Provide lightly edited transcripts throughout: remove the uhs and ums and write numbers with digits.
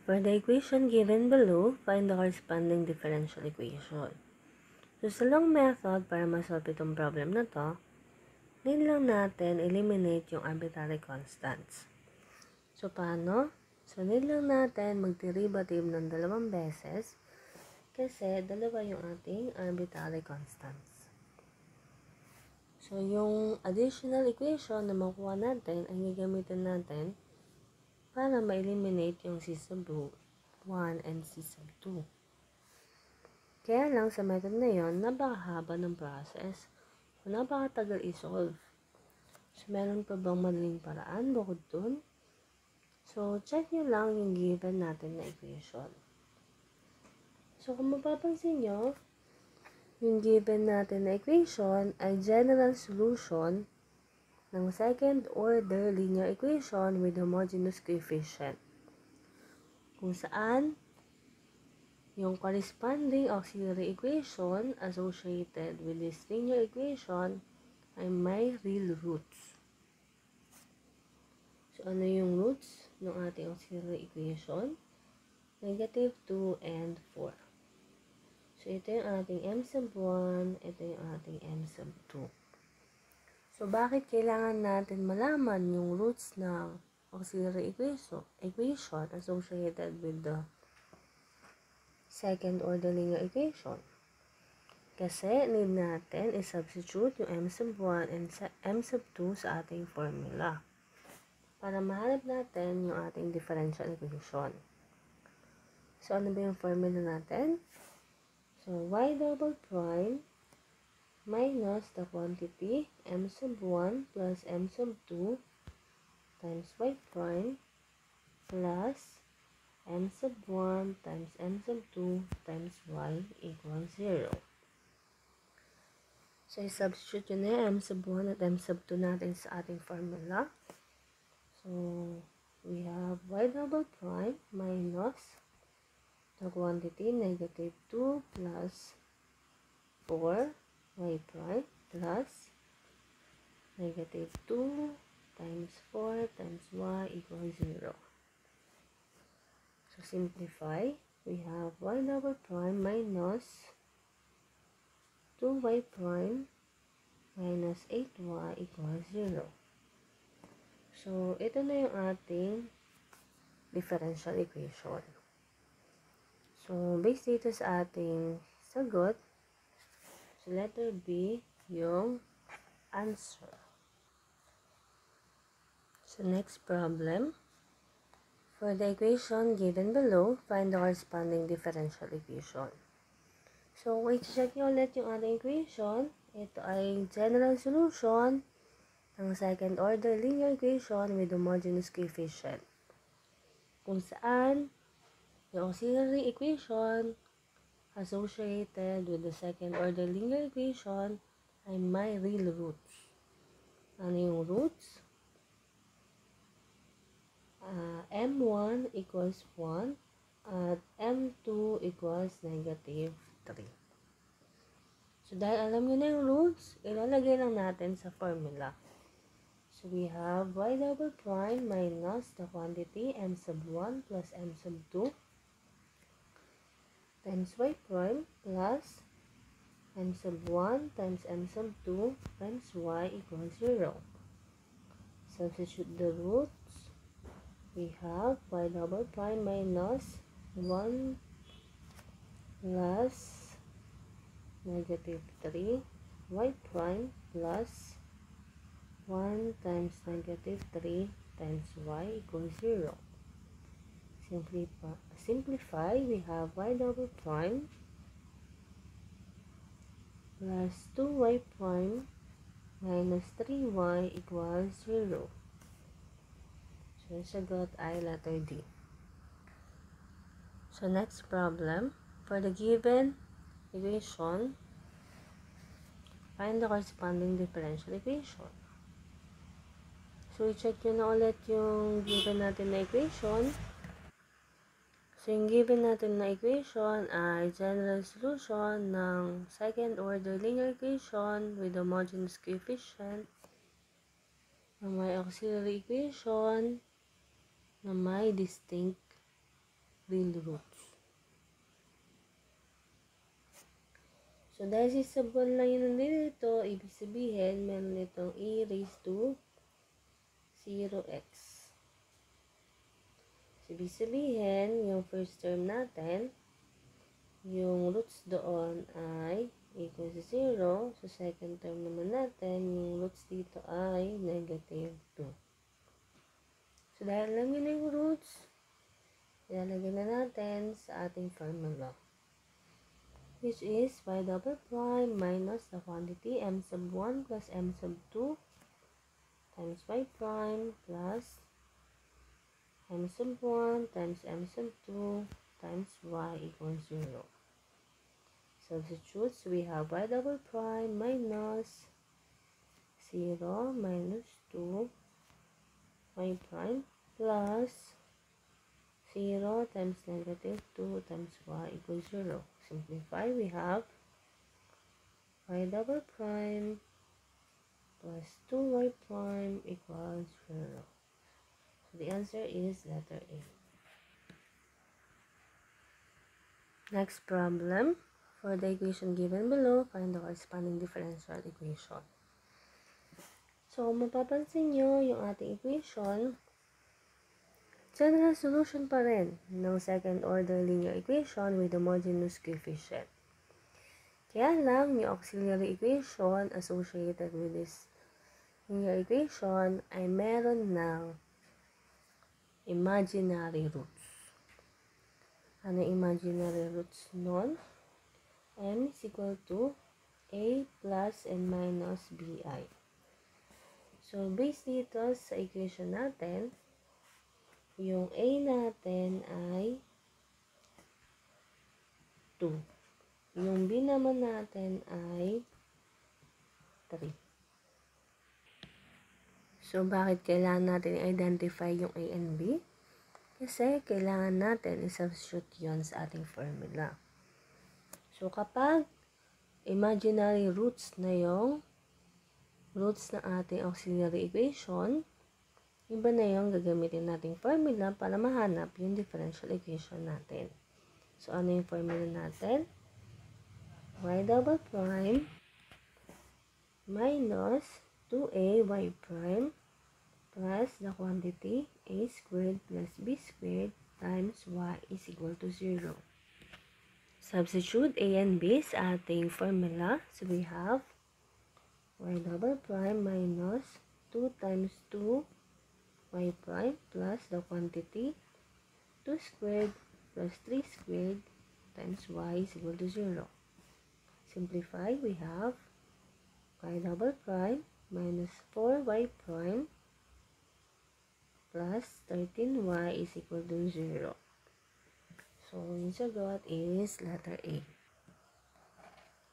For the equation given below, find the corresponding differential equation. So, sa long method, para masolve itong problem na to, need lang natin eliminate yung arbitrary constants. So, paano? So, need lang natin mag-derivative ng dalawang beses kasi dalawa yung ating arbitrary constants. So, yung additional equation na makuha natin ay gagamitin natin para ma-eliminate yung c sub 1 and c sub 2. Kaya lang sa method na yon, napakahaba ng process. So, napakatagal i-solve. So, meron pa bang madaling paraan bukod dun? So, check nyo lang yung given natin na equation. So, kung mapapansin nyo, yung given natin na equation ay general solution ng second order linear equation with homogeneous coefficient. Kung saan, yung corresponding auxiliary equation associated with this linear equation ay may real roots. So, ano yung roots ng ating auxiliary equation? Negative 2 and 4. So, ito yung ating m sub 1, ito yung ating m sub 2. So, bakit kailangan natin malaman yung roots ng auxiliary equation associated with the second order linear equation? Kasi need natin i-substitute yung m sub 1 and m sub 2 sa ating formula para mahanap natin yung ating differential equation. So, ano ba yung formula natin? So, y double prime minus the quantity m sub 1 plus m sub 2 times y prime plus m sub 1 times m sub 2 times y equals 0. So, i-substitute yun na m sub 1 at m sub 2 natin sa ating formula. So, we have y double prime minus the quantity negative 2 plus 4 y prime plus negative 2 times 4 times y equals 0. So, simplify. We have y double prime minus 2y prime minus 8y equals 0. So, ito na yung ating differential equation. So, based dito sa ating sagot, so letter B yung answer. So, next problem. For the equation given below, find the corresponding differential equation. So, i-check nyo ulit yung ating equation. Ito ay general solution ng second order linear equation with homogeneous coefficient. Kung saan, yung auxiliary equation associated with the second order linear equation ay may real roots. Ano yung roots? M1 equals 1 at M2 equals negative 3. So, dahil alam nyo na yung roots, ilalagay lang natin sa formula. So, we have y double prime minus the quantity m sub 1 plus m sub 2 times y prime plus m sub 1 times m sub 2 times y equals 0. Substitute the roots. We have y double prime minus 1 plus negative 3 y prime plus 1 times negative 3 times y equals 0. Simplify, we have y double prime plus 2y prime minus 3y equals 0. So, sagot ay letter D. So, next problem. For the given equation, find the corresponding differential equation. So, i-check nyo na ulit yung given natin na equation. So, yung given natin na equation ay general solution ng second order linear equation with homogeneous coefficient na may auxiliary equation na may distinct real roots. So, dahil sisabon lang yun nandito, ibig sabihin, meron itong e raised to 0x. So, ibig sabihin, yung first term natin, yung roots doon ay equal to 0. So, second term naman natin, yung roots dito ay negative 2. So, dahil lang yun yung roots, ilalagay na natin sa ating formula, which is y double prime minus the quantity m sub 1 plus m sub 2 times y prime plus m sub 1 times m sub 2 times y equals 0. Substitutes, we have y double prime minus 0 minus 2 y prime plus 0 times negative 2 times y equals 0. Simplify, we have y double prime plus 2y prime equals 0. So the answer is letter A. Next problem. For the equation given below, find the corresponding differential equation. So, mapapansin nyo yung ating equation, general solution pa rin ng second order linear equation with homogeneous coefficient. Kaya lang, yung auxiliary equation associated with this linear equation ay meron ng imaginary roots. Ano imaginary roots nun? M is equal to A plus and minus BI. So, based dito sa equation natin, yung A natin ay 2. Yung B naman natin ay 3. So, bakit kailangan natin identify yung A and B? Kasi kailangan natin i-substitute yun sa ating formula. So, kapag imaginary roots na yung roots ng ating auxiliary equation, iba na yung gagamitin nating formula para mahanap yung differential equation natin. So, ano yung formula natin? Y double prime minus 2ay prime plus the quantity a squared plus b squared times y is equal to 0. Substitute a and b sa ating formula. So, we have y double prime minus 2 times 2 y prime plus the quantity 2 squared plus 3 squared times y is equal to 0. Simplify, we have y double prime minus 4y prime plus 13y is equal to 0. So, yung sagot is letter A.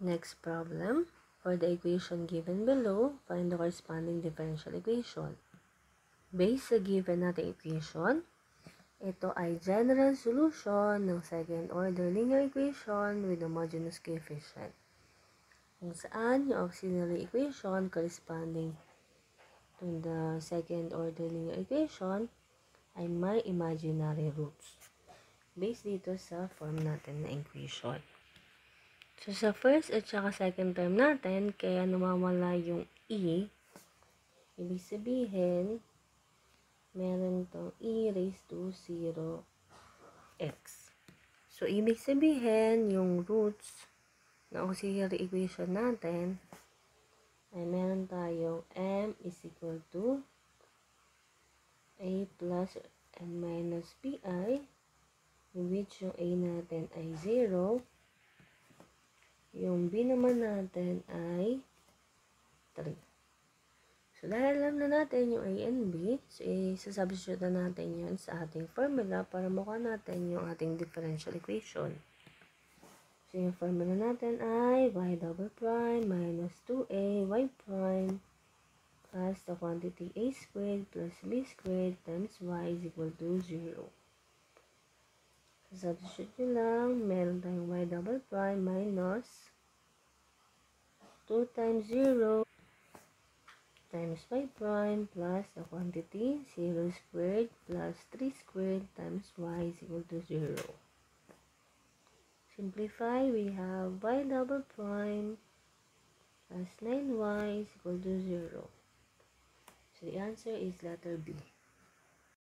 Next problem. For the equation given below, find the corresponding differential equation. Based sa given natin equation, ito ay general solution ng second order linear equation with homogeneous coefficient. Kung saan yung auxiliary equation corresponding to the second order linear equation ay may imaginary roots. Based dito sa form natin na equation. So, sa first at saka second term natin, kaya namawala yung e, ibig sabihin, meron itong e raised to 0x. So, ibig sabihin, yung roots na auxiliary equation natin, ay meron tayong m is equal to a plus and minus pi, in which yung a natin ay 0, yung b naman natin ay 3. So, dahil alam na natin yung a and b, so isasubstitute na natin yun sa ating formula para mukha natin yung ating differential equation. So, yung formula natin ay y double prime minus 2a y prime plus the quantity a squared plus b squared times y is equal to 0. Substitute nyo lang, meron tayong y double prime minus 2 times 0 times y prime plus the quantity 0 squared plus 3 squared times y is equal to 0. Simplify, we have y double prime plus 9y is equal to 0. So the answer is letter B.